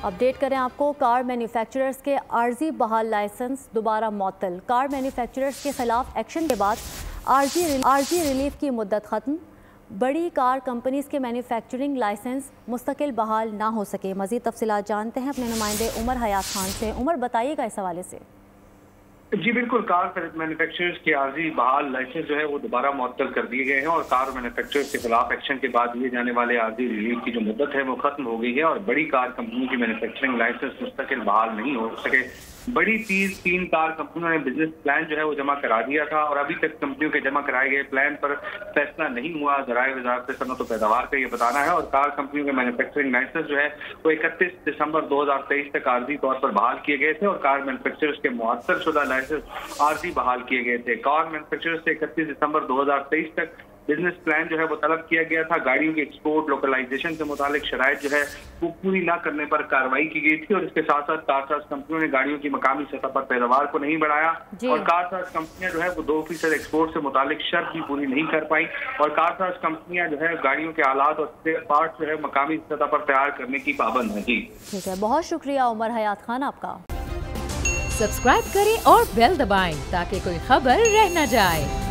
Update करें आपको, car manufacturers के आर्जी बहाल लाइसेंस दोबारा मुअत्तल। कार मैन्युफैक्चरर्स के खिलाफ एक्शन के बाद आर्जी रिलीफ की मुद्दत ख़त्म। बड़ी कार कंपनीज के मैन्युफैक्चरिंग लाइसेंस मुस्तकिल बहाल ना हो सके। मज़ीद तफसीलात जानते हैं अपने नुमाइंदे उमर हयात खान से। उमर, बताइएगा इस हवाले से। जी बिल्कुल, कार मैन्युफैक्चरर्स के आर्जी बहाल लाइसेंस जो है वो दोबारा मुअत्तल कर दिए गए हैं और कार मैन्युफैक्चरर्स के खिलाफ एक्शन के बाद दिए जाने वाले आर्जी रिलीफ की जो मुद्दत है वो खत्म हो गई है और बड़ी कार कंपनी की मैन्युफैक्चरिंग लाइसेंस मुस्तकिल बहाल नहीं हो सके। बड़ी तीन कार कंपनियों ने बिजनेस प्लान जो है वो जमा करा दिया था और अभी तक कंपनियों के जमा कराए गए प्लान पर फैसला नहीं हुआ। ज़राए वज़ारत सनअत व पैदावार का ये बताना है और कार कंपनियों के मैन्युफैक्चरिंग लाइसेंस जो है वो 31 दिसंबर 2023 तक आर्जी तौर पर बहाल किए गए थे और कार मैन्युफैक्चरर्स के मुअत्तल शुदा लाइसेंस आर्जी बहाल किए गए थे। कार मैन्युफैक्चरर्स से 31 दिसंबर 2023 तक बिजनेस प्लान जो है वो तलब किया गया था। गाड़ियों की एक्सपोर्ट लोकलाइजेशन से मुतालिक शराइत जो है वो पूरी ना करने पर कार्रवाई की गई थी और इसके साथ साथ कारसाज कंपनियों ने गाड़ियों की मकामी सतह पर पैदावार को नहीं बढ़ाया और कारसाज कंपनियां जो है वो 2% एक्सपोर्ट से मुतालिक शर्त भी पूरी नहीं कर पाई और कारसाज कंपनियां जो है गाड़ियों के आलात और पार्ट जो है मकामी सतह पर तैयार करने की पाबंद है। जी ठीक है, बहुत शुक्रिया उमर हयात खान आपका। सब्सक्राइब करें और बेल दबाएं ताकि कोई खबर रह न जाए।